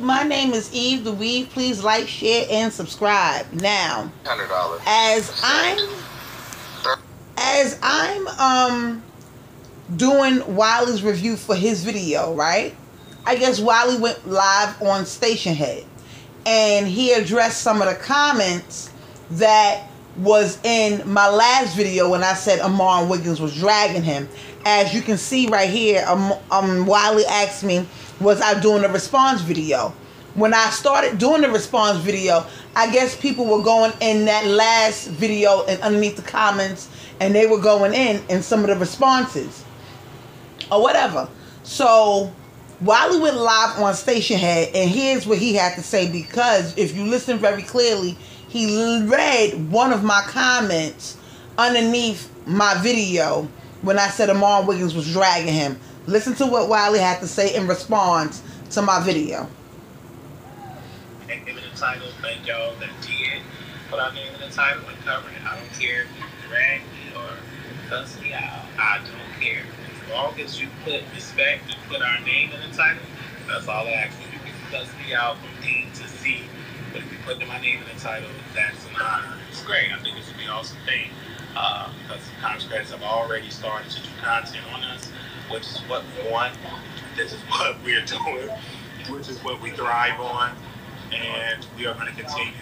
YouTube, my name is Eve the Weave. Please like, share, and subscribe. Now, $100. as I'm doing Wiley's review for his video, right? I guess Wiley went live on Station Head, and he addressed some of the comments that was in my last video when I said Amar Wiggins was dragging him. As you can see right here, Wiley asked me, was I doing a response video? When I started doing the response video, I guess people were going in that last video and underneath the comments, and they were going in some of the responses or whatever. So Wiley went live on Station Head, and here's what he had to say, because if you listen very clearly, he read one of my comments underneath my video when I said Amar Wiggins was dragging him. Listen to what Wiley had to say in response to my video. And give it a title. Thank y'all that did put our name in the title and cover it. I don't care if you drag me or cuss me out. I don't care. As long as you put respect and put our name in the title, that's all I ask for. You can cuss me out from A to Z. But if you put my name in the title, that's an honor. It's great. I think it's going to be an awesome thing. Because content creators have already started to do content on us, which is what we want. This is what we're doing, which is what we thrive on, and we are going to continue.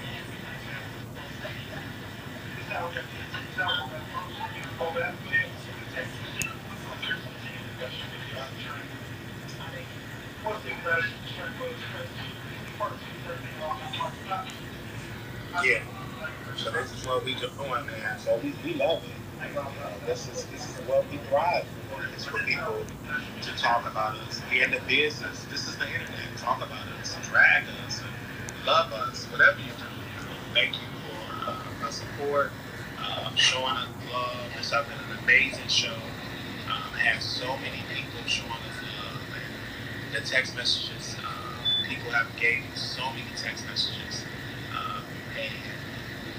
Yeah. So this is what we doing, man. So we love it. This is what we thrive for. It's for people to talk about us. We're in the business. This is the internet. Talk about us, drag us, love us, whatever you do. Thank you for the support, showing us love. It's been an amazing show. Have so many people showing us love, and the text messages. People have gave me so many text messages, and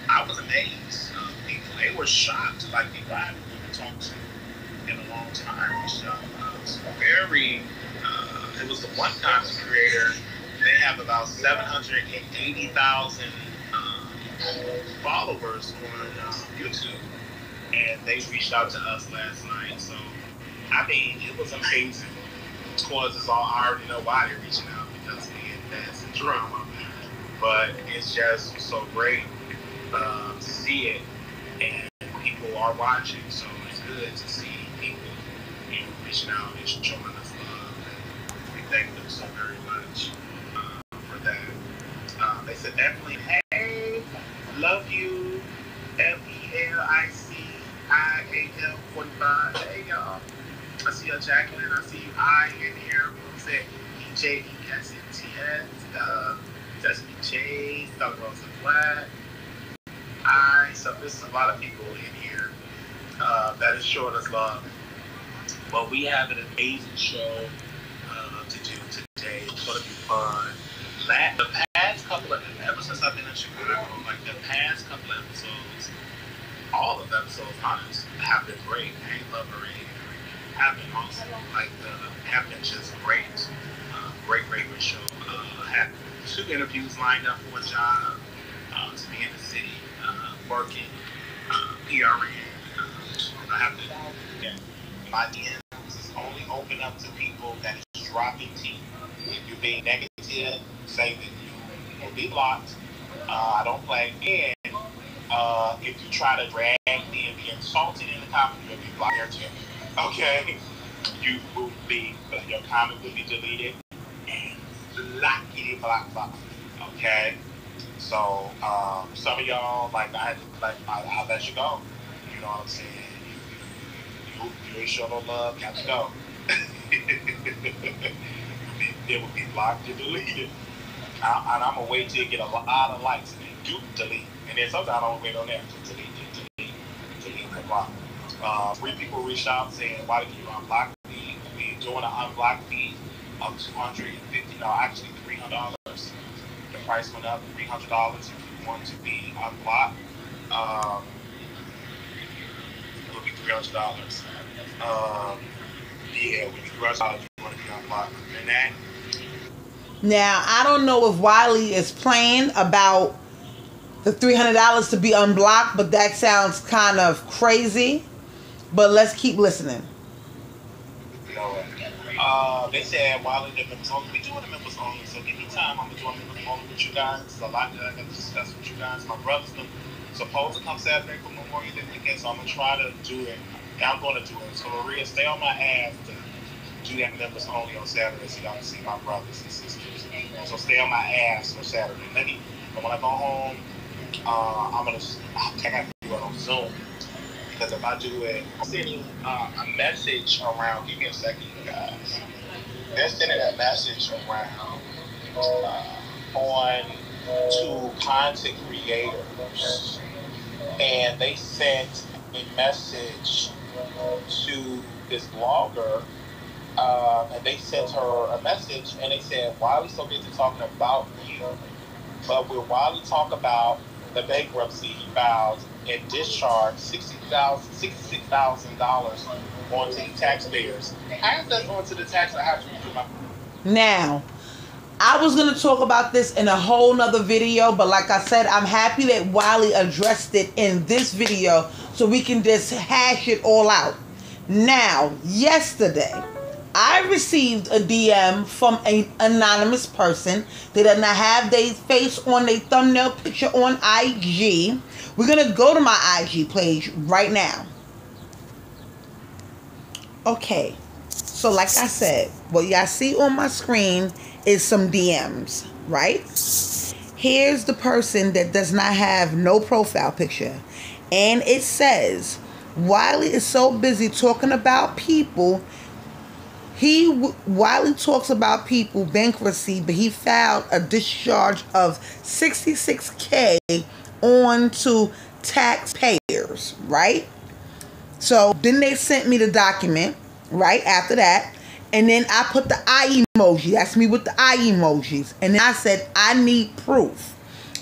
I was amazed. People, they were shocked, like the guy we haven't talked to in a long time. So it was very, it was the one content creator. They have about 780,000 followers on YouTube, and they reached out to us last night. So, I mean, it was amazing. Of course, it's all, I already know why they're reaching out, because we invest in drama. But it's just so great to see it, and people are watching, so it's good to see people, reaching out and showing us love, and we thank them so very much for that. They said definitely, hey, love you, FELICIAL45. Hey y'all, I see you, Jacqueline. I see you, I in here. Who said EJESNTS, Destiny Chase, Dr. Rosa Flat. So there's a lot of people in here that is showing us love. But we have an amazing show to do today. It's going to be fun. The past couple of, ever since I've been in Chicago, like the past couple of episodes, all of the episodes, honest, have been great. Hank Lover have been awesome. Like, have been just great. Great show. I had 2 interviews lined up for a job to be in the city, working, PRN. I have to, my DMs is only open up to people that is dropping tea. If you're being negative, say that you will be blocked. I don't play. And if you try to drag me and be insulted in the comment, you'll be blocked there too. Okay? You will be, your comment will be deleted and block. Okay? So, some of y'all, like, I'll let you go. You know what I'm saying? You ain't show no love, got to go. It will be blocked and deleted. And I'm going to wait till you get a lot of likes and then do delete. And then sometimes I don't wait on that. Just delete and block. 3 people reached out saying, why did you unblock me? We're doing an unblock fee of $250, actually $300. The price went up $300 if you want to be unblocked. It will be $300. Yeah, when you rush out, you want to be unblocked. And that, Now, I don't know if Wiley is playing about the $300 to be unblocked, but that sounds kind of crazy. But let's keep listening. They said Wiley did members only. We doing the members only, so give me time. I'm gonna do a members only with you guys. There's a lot that I gotta discuss with you guys. My brother's supposed to come Saturday for Memorial Day weekend, so I'm gonna try to do it. Yeah, I'm gonna do it. So Maria, stay on my ass to do that members only on Saturday, so y'all can see my brothers and sisters. So stay on my ass for Saturday. But when I go home, I gotta do it on Zoom. Because if I do it, I'm sending a message around. Give me a second, you guys. They're sending that message around on to content creators, and they sent a message to this blogger, and they sent her a message, and they said, "Wiley's so busy talking about you, but will Wiley talk about the bankruptcy he filed and discharge $66,000 onto the taxpayers?" Pass that on to the tax. I have to do my. Now, I was going to talk about this in a whole nother video, but like I said, I'm happy that Wiley addressed it in this video so we can just hash it all out. Now, yesterday, I received a DM from an anonymous person. They did not have their face on their thumbnail picture on IG. We're going to go to my IG page right now. Okay. So like I said, what y'all see on my screen is some DMs, right? Here's the person that does not have no profile picture. And it says, Wiley is so busy talking about people. Wiley talks about people bankruptcy, but he filed a discharge of $66K onto taxpayers, right? So then they sent me the document right after that, and then I put the eye emoji. That's me with the eye emojis, and then I said I need proof.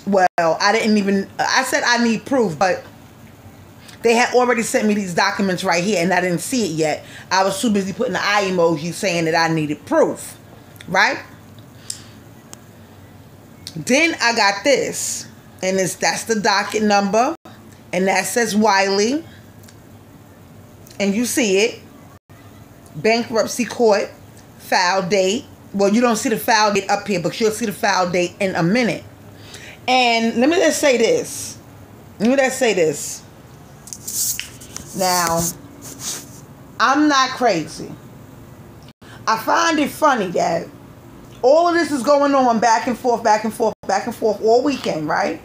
Well, I said I need proof, but they had already sent me these documents right here, and I didn't see it yet. I was too busy putting the eye emoji saying that I needed proof, right? Then I got this, and that's the docket number, and that says Wiley, and you see it. Bankruptcy court, file date. Well, you don't see the file date up here, but you'll see the file date in a minute. And let me just say this. Now, I'm not crazy. I find it funny that all of this is going on back and forth all weekend, right?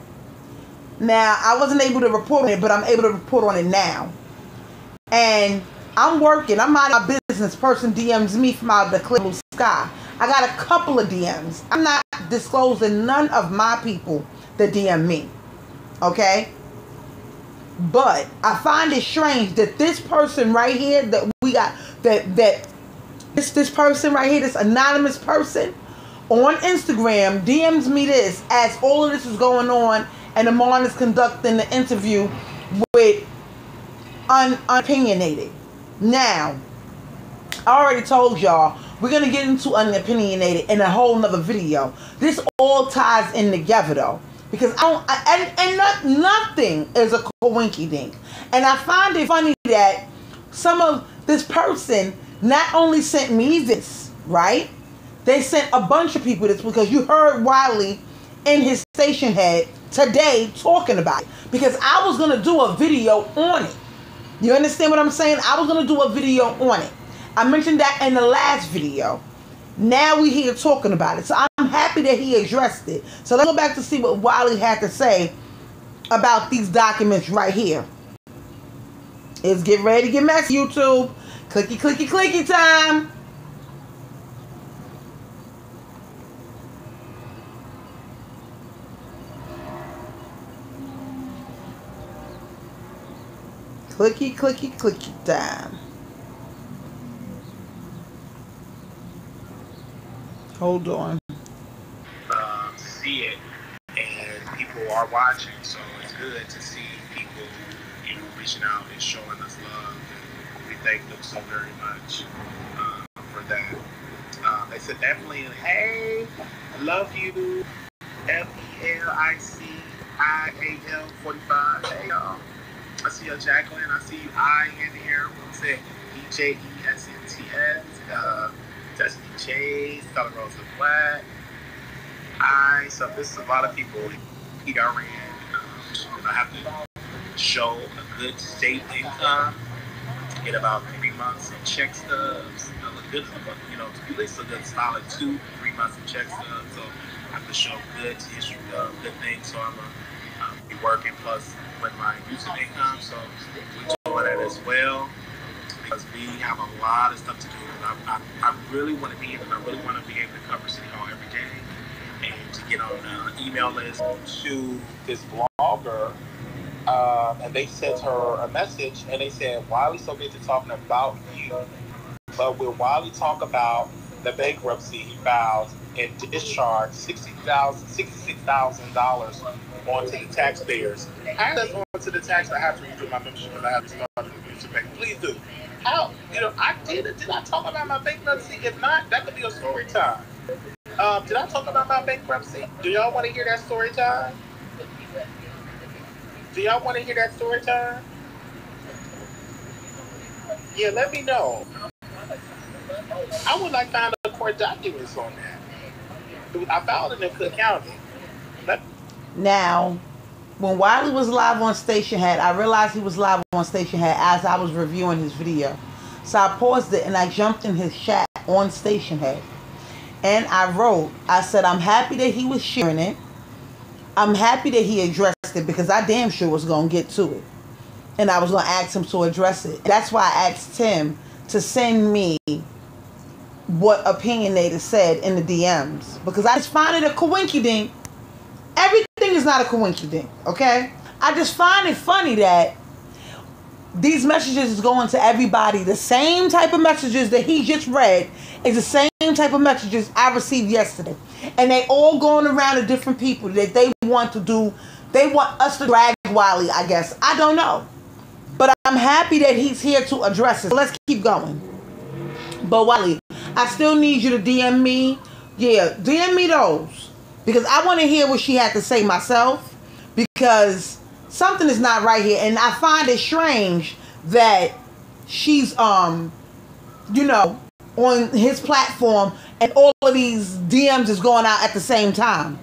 Now, I wasn't able to report on it, but I'm able to report on it now. And I'm working. I'm minding my business. Person DMs me from out of the clear blue sky. I got a couple of DMs. I'm not disclosing none of my people that DM me. Okay? But I find it strange that this person right here that we got, this person right here, this anonymous person on Instagram DMs me this as all of this is going on, and Amon is conducting the interview with unopinionated. Now, I already told y'all we're gonna get into unopinionated in a whole nother video. This all ties in together though, because nothing is a coinky dink. And I find it funny that some of this person not only sent me this, right? They sent a bunch of people this, because you heard Wiley in his station head today talking about it, because I was gonna do a video on it. You understand what I'm saying? I was going to do a video on it. I mentioned that in the last video. Now we're here talking about it. So I'm happy that he addressed it. So let's go back to see what Wiley had to say about these documents right here. It's get ready to get messy, YouTube. Clicky, clicky, clicky time. Clicky, clicky, clicky time. Hold on. See it, and people are watching, so it's good to see people, reaching out and showing us love. And we thank them so very much for that. They said definitely, hey, I love you, FELICIAL 45. Hey, y'all. I see you, Jacqueline. I see you, I in here. What's it? EJESNTS. Destiny Chase, Color Rosa Black. So this is a lot of people. PRN. I have to show a good state income. Get about 3 months of check stubs. Good, at least a good solid 2-3 months of check stubs. So I have to show good history of good things. So I'm gonna be working plus with my using income. So we're doing that as well because we have a lot of stuff to do. I really want to be able. I really want to be able to cover City Hall every day and to get on the email list to this blogger. And they sent her a message and they said, Wiley so busy talking about you, but will Wiley talk about the bankruptcy he filed and discharged $66,000 onto the taxpayers? How does onto the tax? I have to redo my membership because I have to start a membership bank. Please do. How? Did I talk about my bankruptcy? If not, that could be a story time. Did I talk about my bankruptcy? Do y'all want to hear that story time? Do y'all want to hear that story time? Yeah, let me know. I would like to find the court documents on that. I filed it in Cook County. Now, when Wiley was live on Station Head, I realized he was live on Station Head as I was reviewing his video. So I paused it and I jumped in his chat on Station Head. And I said, I'm happy that he was sharing it. I'm happy that he addressed it because I damn sure was going to get to it. And I was going to ask him to address it. That's why I asked him to send me what opinionator said in the DMs. Because I just find it a coinkydink. Everything is not a coinkydink, okay? I just find it funny that these messages is going to everybody. The same type of messages that he just read is the same type of messages I received yesterday. And they all going around to different people that they want to do. They want us to drag Wiley, I guess. I don't know. But I'm happy that he's here to address it. So let's keep going. But Wiley, I still need you to DM me. Yeah, DM me those. Because I want to hear what she had to say myself. Because something is not right here. And I find it strange that she's, on his platform and all of these DMs is going out at the same time.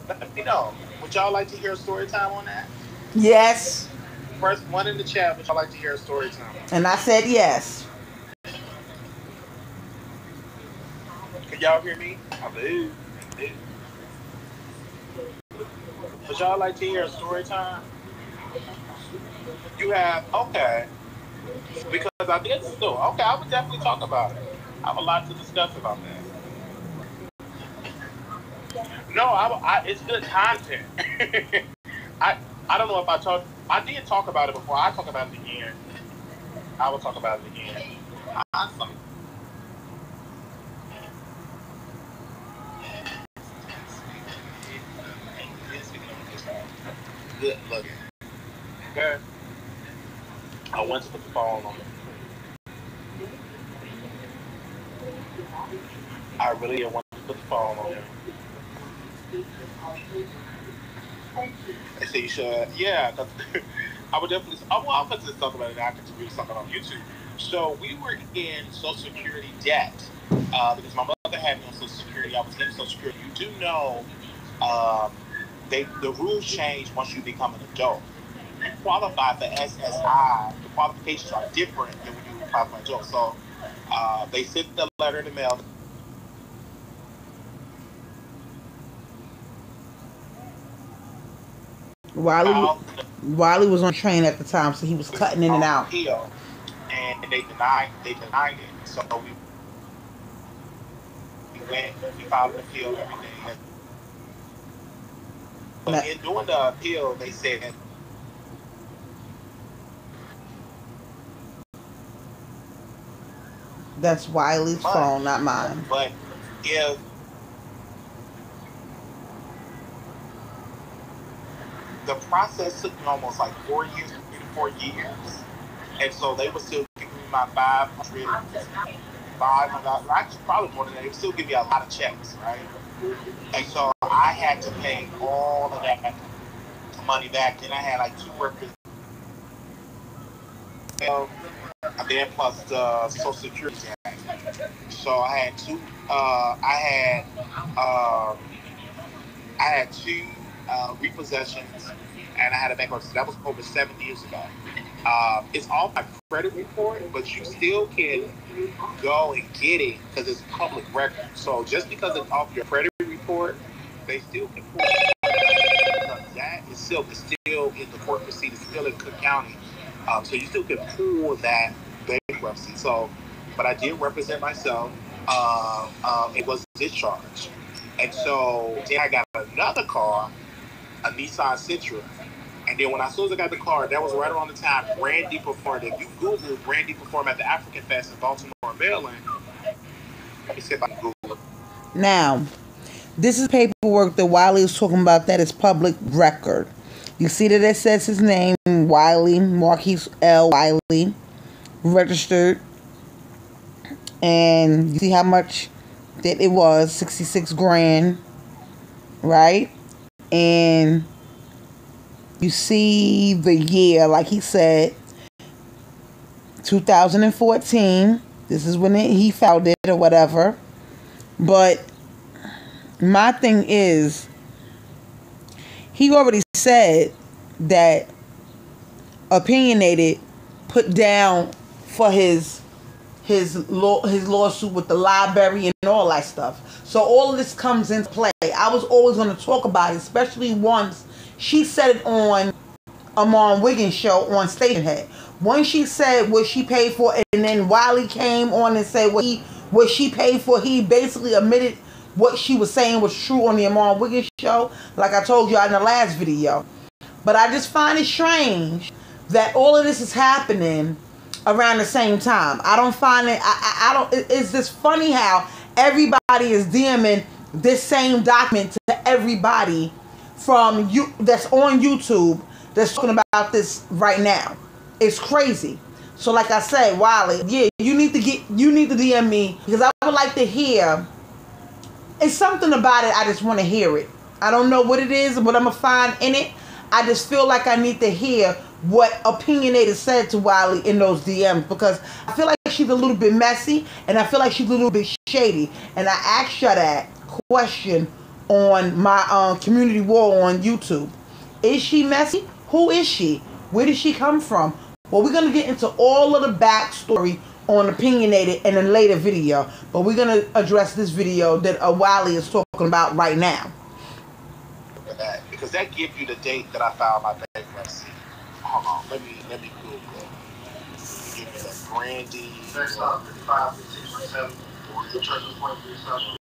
Let me know. Would y'all like to hear a story time on that? Yes. First one in the chat, would y'all like to hear a story time? And I said yes. Can y'all hear me? Hello. Would y'all like to hear a story time? You have, okay. Because I did still. Okay, I would definitely talk about it. I have a lot to discuss about that. No, it's good content. I don't know if I did talk about it before. I talk about it again. I will talk about it again. Awesome. Good looking. Okay. I went to put the phone on. I really didn't want to put the phone on him. They say you should. Yeah, because I would definitely. I'll put this talk about it. I continue to talk about on YouTube. So we were in Social Security debt because my mother had me on Social Security. I was in Social Security. You do know the rules change once you become an adult. You qualify for SSI. The qualifications are different than when you apply for an adult. So they sent the letter in the mail. Wiley was on train at the time, so he was cutting in and out. And they denied it. So we filed an appeal, everything. But in doing the appeal, they said that's Wiley's phone, not mine. But if the process took me almost like 4 years, 3 to 4 years, and so they were still giving me my $500 $500, actually probably more than that. They would still give me a lot of checks, right? And so I had to pay all of that money back. Then I had like 2 workers, and then plus the Social Security tax. So I had two repossessions, and I had a bankruptcy. That was over 7 years ago. It's on my credit report, but you still can go and get it because it's public record. So just because it's off your credit report, they still can pull it. That is still in the court proceedings, still in Cook County. So you still can pull that bankruptcy. So, but I did represent myself. It was discharged. And so then I got another car, a Nissan Sentra. And then as soon as I got the car, that was right around the time Brandy performed. If you Google Brandy performed at the African Fest in Baltimore, Maryland, let me see if I can Google it. Now, this is paperwork that Wiley was talking about that is public record. You see that it says his name, Wiley, Marquise L. Wiley, registered. And you see how much that it was, 66 grand, right? And you see the year, like he said, 2014. This is when he filed it or whatever. But my thing is, he already said that Opinionated put down for his lawsuit with the library and all that stuff. So all of this comes into play. I was always going to talk about it, especially once she said it on Amon Wiggins' show on Station Head. Once she said what she paid for, and then Wiley came on and said what she paid for, he basically admitted what she was saying was true on the Amon Wiggins show, like I told you in the last video. But I just find it strange that all of this is happening around the same time. I don't find it, I don't, it's just funny how everybody is DMing this same document to everybody from you that's on YouTube that's talking about this right now. It's crazy. So like I said, Wiley, yeah, you need to DM me, because I would like to hear. It's something about it, I just want to hear it. I don't know what it is, what I'm going to find in it. I just feel like I need to hear what Opinionated said to Wiley in those DMs, because I feel like she's a little bit messy, and I feel like she's a little bit shady. And I asked her that question on my community wall on YouTube. Is she messy? Who is she? Where did she come from? Well, we're going to get into all of the backstory on Opinionated in a later video, but we're going to address this video that Wiley is talking about right now. That, because that gives you the date that I filed my bankruptcy. Hold on, let me Google it. Give me the Brandy. Next up, 55, 67, or your church is one of your social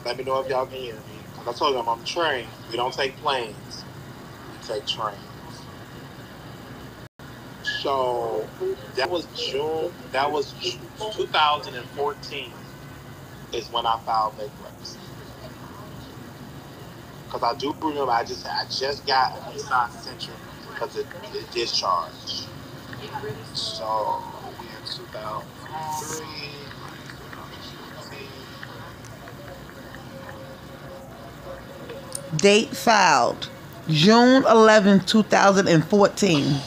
Let me know if y'all can hear me. Like I told you, I'm on the train. We don't take planes. We take trains. So that was June. That was 2014 is when I filed bankruptcy. Because I do remember I just got a Nissan Sentra because it discharged. So we in 2003. Date filed June 11, 2014.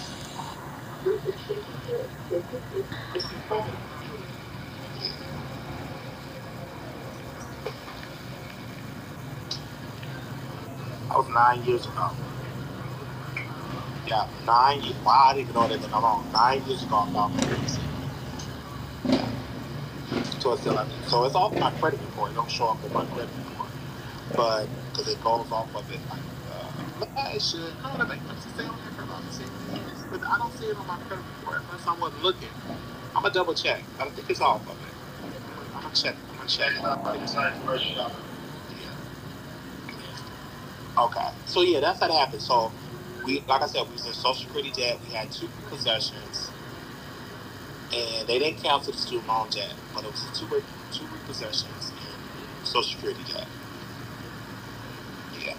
That was 9 years ago. Yeah, 9 years. Wow, I didn't even know that I'm wrong. 9 years ago, I filed bankruptcy. Yeah. So it's off my credit report. It don't show up in my credit report. But, because it goes off of it, like, it should. How would a bankruptcy stay on there for about 6 years? But I don't see it on my credit report unless I wasn't looking. I'm going to double check. I don't think it's off of it. I'm going to check. I'm going to check it out. Okay. So yeah, that's how it happened. So we, like I said, we was in Social Security debt. We had 2 possessions, and they didn't cancel the student loan debt, but it was 2 repossessions and Social Security debt. Yeah.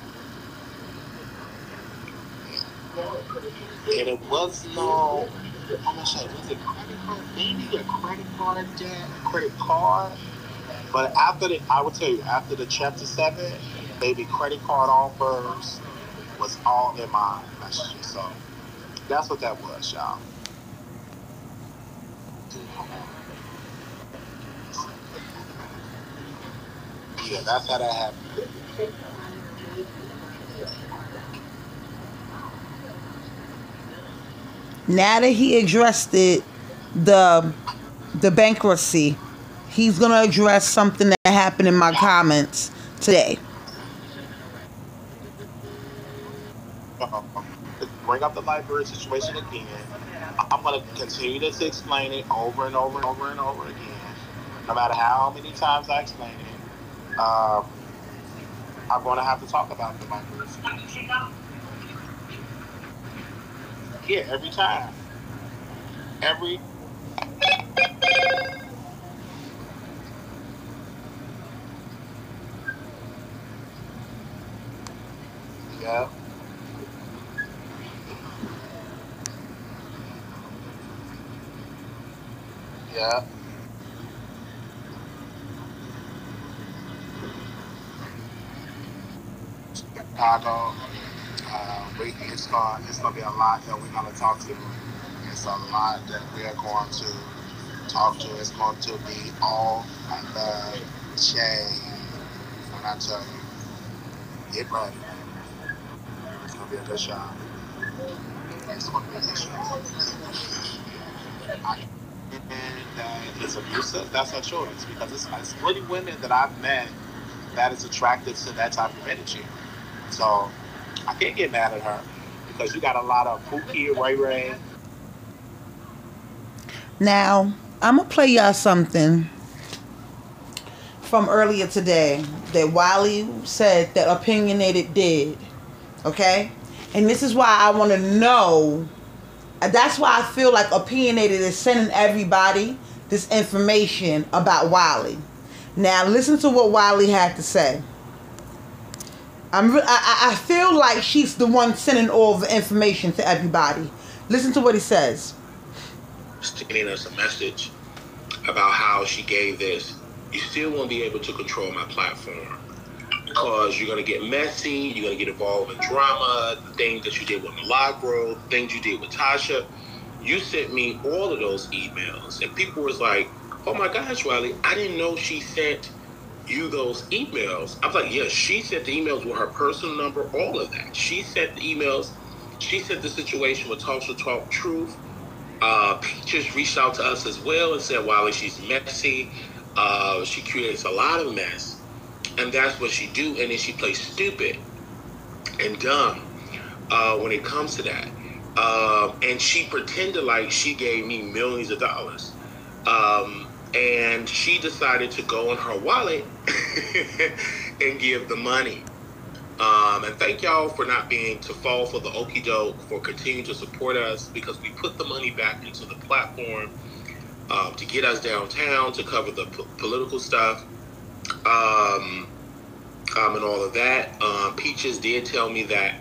And it was no. I'm gonna say, was it credit card? Maybe a credit card debt, credit card. But I would tell you, after the chapter 7, maybe credit card offers was all in my messages. So that's what that was, y'all. Yeah, that's how that happened. Now that he addressed it, the bankruptcy, he's gonna address something that happened in my comments today. Bring up the library situation again. I'm gonna continue to explain it over and over and over and over again. No matter how many times I explain it, I'm gonna have to talk about the library situation. Yeah, every time. Every. Yeah. Yeah. Chicago. It's gonna be a lot that we're gonna talk to. It's a lot that we are going to talk to. It's going to be all the chain. When I tell you, get ready. It's gonna be a good shot. It's gonna be a good shot. And it's abusive. That's her choice because it's really women that I've met that is attracted to that type of energy. So I can't get mad at her because you got a lot of Pookie, Ray Ray. Now, I'm going to play y'all something from earlier today that Wiley said that Opinionated did. Okay? And this is why I want to know. That's why I feel like Opinionated is sending everybody this information about Wiley. Now, listen to what Wiley had to say. I feel like she's the one sending all the information to everybody. Listen to what he says. Sending us a message about how she gave this. You still won't be able to control my platform because you're going to get messy. You're going to get involved in drama, the things that you did with Milagro, things you did with Tasha. You sent me all of those emails, and people was like, "Oh my gosh, Wiley, I didn't know she sent you those emails." I was like, "Yes, she sent the emails with her personal number, all of that. She sent the emails. She sent the situation with Tasha Talk Truth." Peaches reached out to us as well and said, "Wiley, she's messy. She creates a lot of mess, and that's what she do. And then she plays stupid and dumb when it comes to that. And she pretended like she gave me millions of dollars. And she decided to go on her wallet and give the money. And thank y'all for not being to fall for the okie doke, for continuing to support us because we put the money back into the platform to get us downtown, to cover the political stuff, and all of that. Peaches did tell me that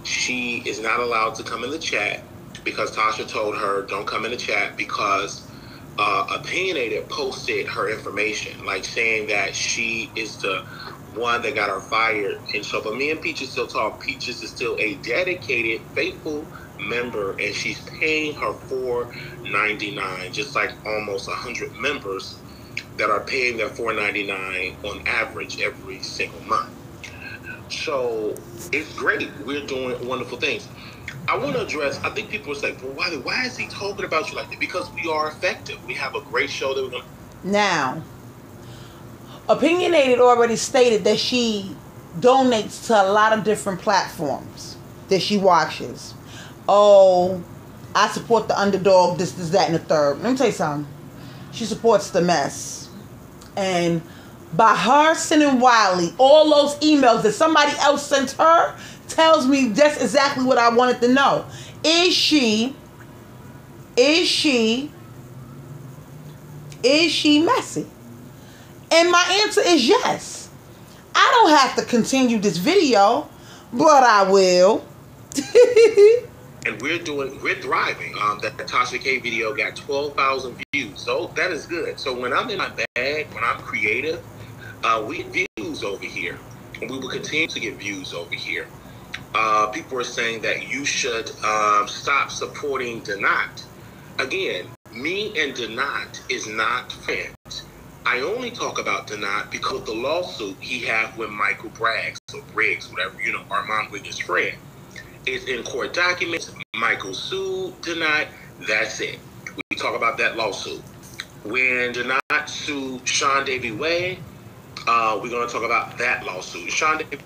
she is not allowed to come in the chat because Tasha told her don't come in the chat because Opinionated posted her information, like saying that she is the one that got her fired. And so, but me and Peaches still talk. Peaches is still a dedicated, faithful member, and she's paying her $4.99, just like almost 100 members that are paying their $4.99 on average every single month. So it's great. We're doing wonderful things. I want to address, I think people are saying, well, why is he talking about you like that? Because we are effective. We have a great show that we're going to... Now, Opinionated already stated that she donates to a lot of different platforms that she watches. Oh, I support the underdog, this, that, and the third. Let me tell you something. She supports the mess. And by her sending Wiley all those emails that somebody else sent her, tells me that's exactly what I wanted to know. Is she messy? And my answer is yes. I don't have to continue this video, but I will. and we're thriving. That Tasha K video got 12,000 views, so that is good. So when I'm in my bag, when I'm creative, we get views over here, and we will continue to get views over here. People are saying that you should stop supporting Donat. Again, me and Donat is not friends. I only talk about Donat because of the lawsuit he had with Michael Braggs or Briggs, whatever, Armand Wiggins' friend. It's in court documents. Michael sued Donat. That's it. We talk about that lawsuit. When Donat sued Sean Davy Way, we're going to talk about that lawsuit. Sean Davy.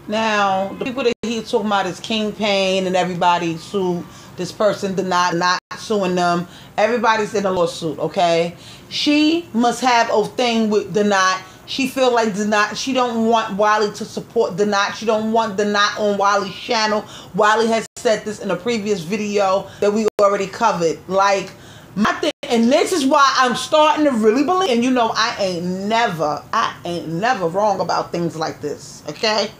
Now, the people that he's talking about is King Payne and everybody sued this person, not suing them. Everybody's in a lawsuit, okay? She must have a thing with Donat. She feel like Donat, she don't want Wiley to support Donat. She don't want Donat on Wiley's channel. Wiley has said this in a previous video that we already covered. Like, my thing, and this is why I'm starting to really believe, and I ain't never wrong about things like this, okay?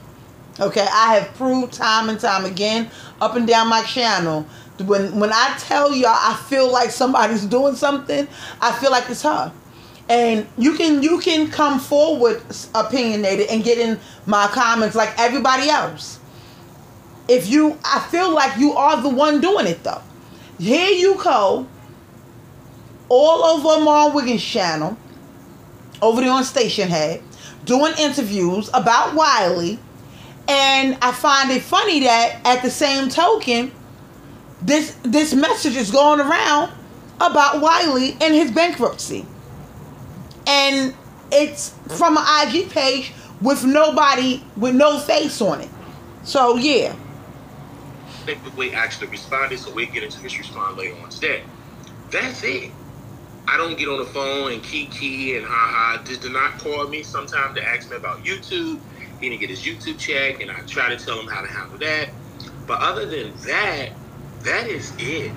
Okay, I have proved time and time again, up and down my channel, when I tell y'all I feel like somebody's doing something, I feel like it's her. And you can come forward opinionated and get in my comments like everybody else. I feel like you are the one doing it though. Here you go, all over Armand Wiggins' channel, over there on Station Head, doing interviews about Wiley. And I find it funny that at the same token, this message is going around about Wiley and his bankruptcy. And it's from an IG page with nobody, with no face on it. So, yeah. We actually responded, so we'll get into his response later on today. That's it. I don't get on the phone and kiki and ha-ha. Did not call me sometime to ask me about YouTube. He didn't get his YouTube check, and I try to tell him how to handle that. But other than that, that is it.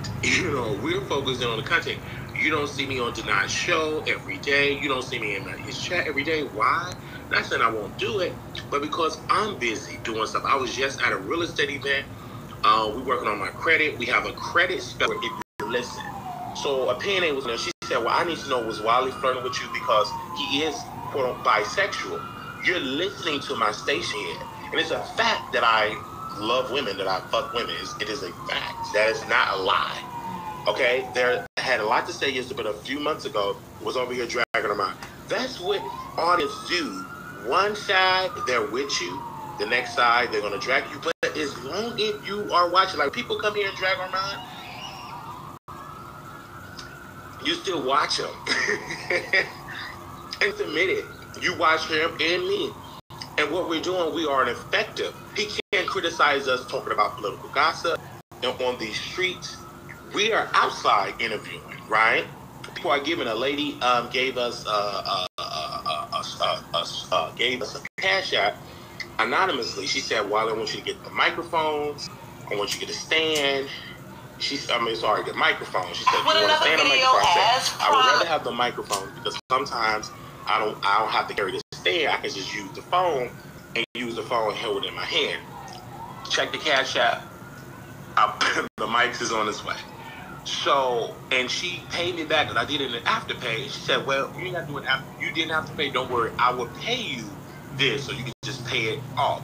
We're focusing on the content. You don't see me on Donat's show every day. You don't see me in his chat every day. Why? Not saying I won't do it, but because I'm busy doing stuff. I was just at a real estate event. We're working on my credit. We have a credit spell if you listen. So opinion was there. She said, well, I need to know, was Wiley flirting with you because he is, quote, bisexual? You're listening to my station here. And it's a fact that I love women, that I fuck women. It is a fact. That is not a lie. Okay? I had a lot to say yesterday, but a few months ago, was over here dragging them out. That's what artists do. One side, they're with you. The next side, they're going to drag you. But as long as you are watching, like people come here and drag our mind, you still watch them. And admit it. You watch him and me. And what we're doing, we are ineffective. He can't criticize us talking about political gossip and on these streets. We are outside interviewing, right? People are giving. A lady gave us a cash app anonymously. She said, "Well, I want you to get the microphones. I want you to get a stand." The microphone. She said, "You want to stand on the microphone?" I said, "I would rather have the microphone because sometimes I don't have to carry the stand. I can just use the phone and use the phone and hold it in my hand." Check the cash app. The mic is on its way. So, and she paid me back because I did it in an afterpay. She said, "Well, you ain't got to do it after. You didn't have to pay. Don't worry. I will pay you this so you can just pay it off."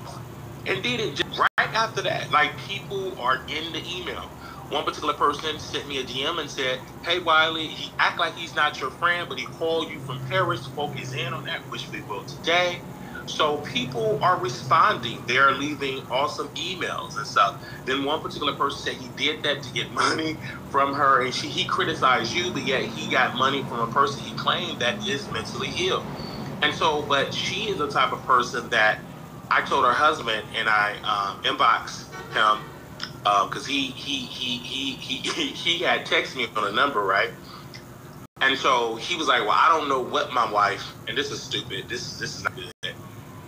And did it just right after that. Like, people are in the email. One particular person sent me a DM and said, "Hey, Wiley, he act like he's not your friend, but he called you from Paris to focus in on that, which we will today." So people are responding. They're leaving awesome emails and stuff. Then one particular person said he did that to get money from her, and he criticized you, but yet he got money from a person he claimed that is mentally ill. And so, but she is the type of person that I told her husband, and I inboxed him because he had texted me on a number, right? And so he was like, "Well, I don't know what my wife," and this is stupid. This is not good.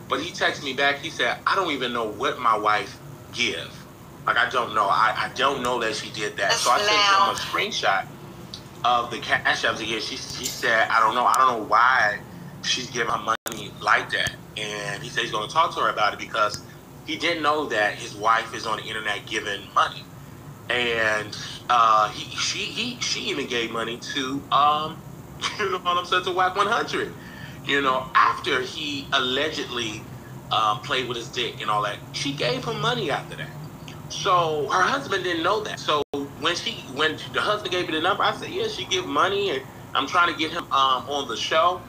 But he texted me back. He said, "I don't even know what my wife give. Like, I don't know. I don't know that she did that." So I sent him a screenshot of the cash apps again. She said, I don't know why she's giving her money like that." And he said he's going to talk to her about it because he didn't know that his wife is on the internet giving money. and she even gave money to you know what I'm saying, to Whack 100. You know, after he allegedly played with his dick and all that, she gave him money after that. So her husband didn't know that. So when the husband gave me the number, I said, yeah, she give money, and I'm trying to get him on the show.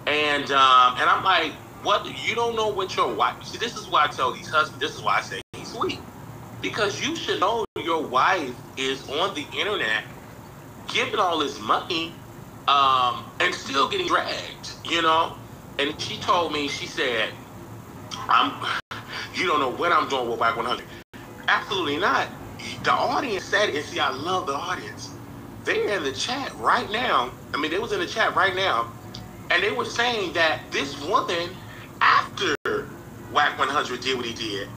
And I'm like, what? You don't know what your wife. See, this is why I tell these husbands. This is why I say he's sweet, because you should know your wife is on the internet giving all this money, and still getting dragged. You know. And she told me, she said, you don't know what I'm doing with Whack 100. Absolutely not. The audience said it, and see, I love the audience. They're in the chat right now. I mean, they was in the chat right now, and they were saying that this woman, after Whack 100 did what he did,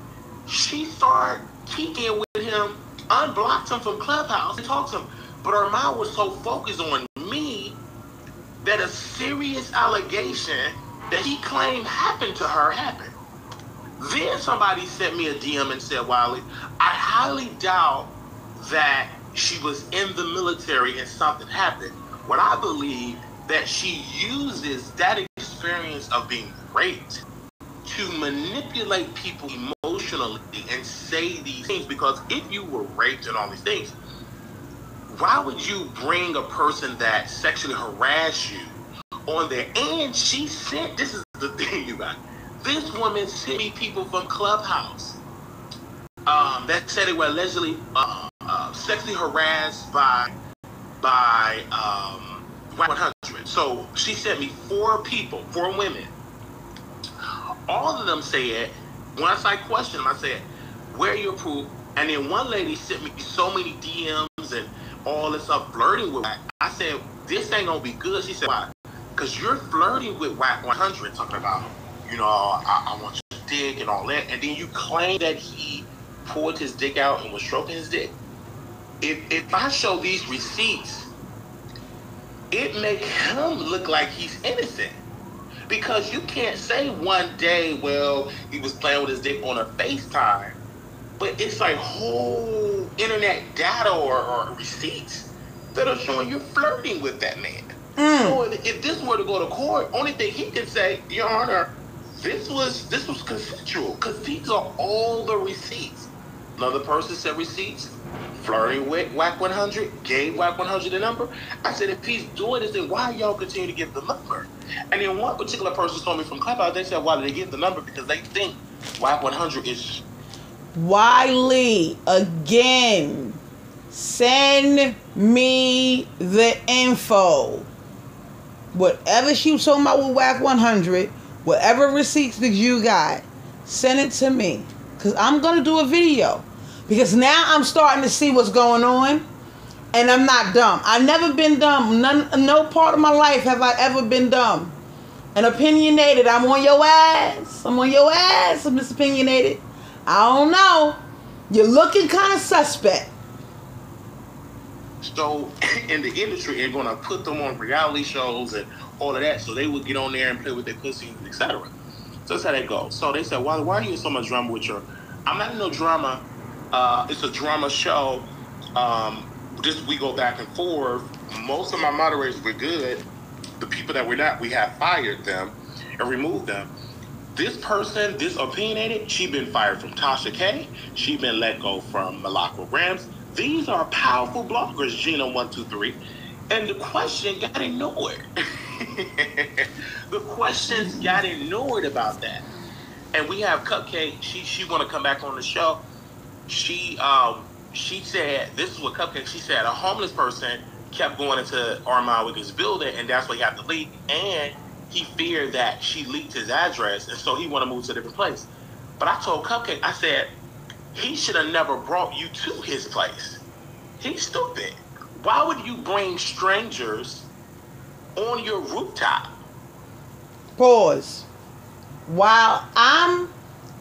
she started kicking with him, unblocked him from Clubhouse, and talked to him. But her mind was so focused on me that a serious allegation that he claimed happened to her happened. Then somebody sent me a DM and said, Wiley, I highly doubt that she was in the military and something happened. What I believe that she uses that experience of being raped to manipulate people emotionally and say these things. Because if you were raped and all these things, why would you bring a person that sexually harassed you on there? And she sent, this is the thing, you guys. This woman sent me people from Clubhouse that said they were allegedly sexually harassed by 100. So she sent me 4 women. All of them said, once I questioned them, I said, where are your proof? And then one lady sent me so many DMs and all this stuff flirting with Whack. I said, this ain't gonna be good. She said, why? Because you're flirting with Whack 100, talking about, you know, I want your dick and all that. And then you claim that he pulled his dick out and was stroking his dick. If I show these receipts, it makes him look like he's innocent. Because you can't say one day, well, he was playing with his dick on a FaceTime. But it's like whole internet data or receipts that are showing you flirting with that man. So if this were to go to court, only thing he can say, Your Honor, this was consensual, because these are all the receipts. Another person said receipts, flirting with Whack 100, gave Whack 100 the number. I said, if he's doing this, then why y'all continue to give the number? And then one particular person told me from Clubhouse, they said, why did they give the number? Because they think Whack 100 is... Wiley, again, send me the info. Whatever she was talking about with Whack 100, whatever receipts that you got, send it to me. Because I'm going to do a video. Because now I'm starting to see what's going on. And I'm not dumb. I've never been dumb. No part of my life have I ever been dumb. And opinionated. I'm on your ass. I'm on your ass. I'm just opinionated. I don't know. You're looking kind of suspect. So in the industry, they're going to put them on reality shows and all of that. So they would get on there and play with their pussies, etc. So that's how that goes. So they said, why are you in so much drama with your... I'm not in no drama. It's a drama show. We go back and forth. Most of my moderators were good. The people that were not, we have fired them and removed them. This person, this opinionated, she been fired from Tasha K. She been let go from Malako Rams. These are powerful bloggers, Gina123. And the question got ignored. The questions got ignored about that. And we have Cupcake. She want to come back on the show. She said, this is what Cupcake, she said, a homeless person kept going into Armand Wiggins' building, and that's why he had to leave. And he feared that she leaked his address, and so he want to move to a different place. But I told Cupcake, I said, he should have never brought you to his place. He's stupid. Why would you bring strangers on your rooftop? Pause. While I'm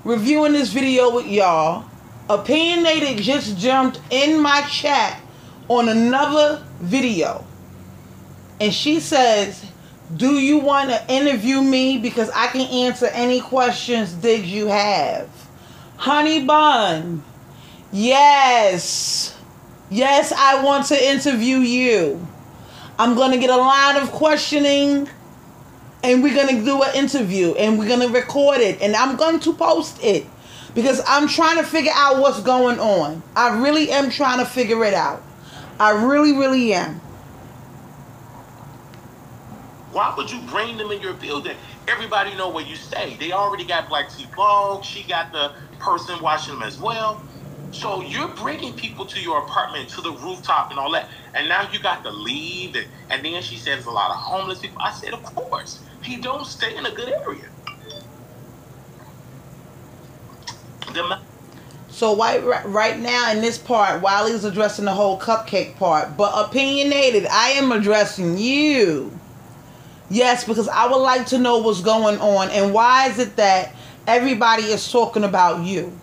reviewing this video with y'all, Opinionated just jumped in my chat on another video. And she says, do you want to interview me? Because I can answer any questions that you have. Honey bun. Yes. Yes, I want to interview you. I'm going to get a line of questioning, and we're going to do an interview, and we're going to record it, and I'm going to post it because I'm trying to figure out what's going on. I really am trying to figure it out. I really, really am. Why would you bring them in your building? Everybody know where you stay. They already got Black Tea Blog. She got the person watching them as well. So you're bringing people to your apartment, to the rooftop and all that. And now you got to leave. And then she said there's a lot of homeless people. I said, of course. He don't stay in a good area. So right now in this part, Wiley's addressing the whole cupcake part. But opinionated, I am addressing you. Yes, because I would like to know what's going on. And why is it that everybody is talking about you?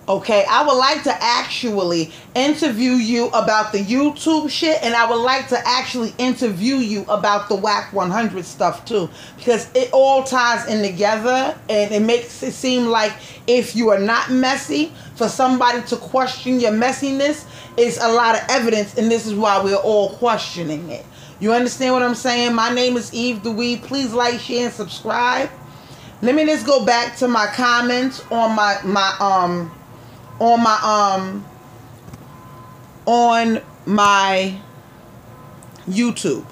Okay, I would like to actually interview you about the YouTube shit, and I would like to actually interview you about the WAC 100 stuff too, because it all ties in together, and it makes it seem like if you are not messy, for somebody to question your messiness is a lot of evidence, and this is why we're all questioning it. You understand what I'm saying? My name is Eve DeWee. Please like, share, and subscribe. Let me just go back to my comments on my YouTube.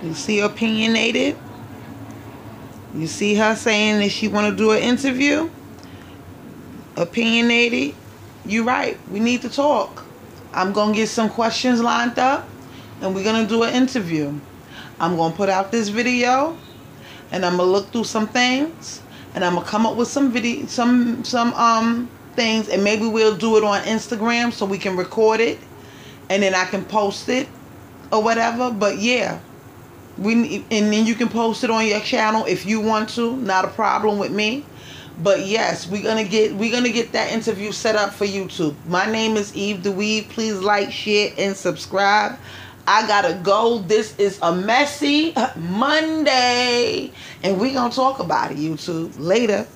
You see opinionated? You see her saying that she want to do an interview? Opinionated? You right. We need to talk. I'm going to get some questions lined up, and we're going to do an interview. I'm going to put out this video, and I'm going to look through some things, and I'm going to come up with some things, and maybe we'll do it on Instagram so we can record it, and then I can post it or whatever. But yeah, and then you can post it on your channel if you want to. Not a problem with me. But yes, we're gonna get that interview set up for YouTube. My name is Eve DeWee. Please like, share, and subscribe. I gotta go. This is a messy Monday, and we're gonna talk about it, YouTube. Later.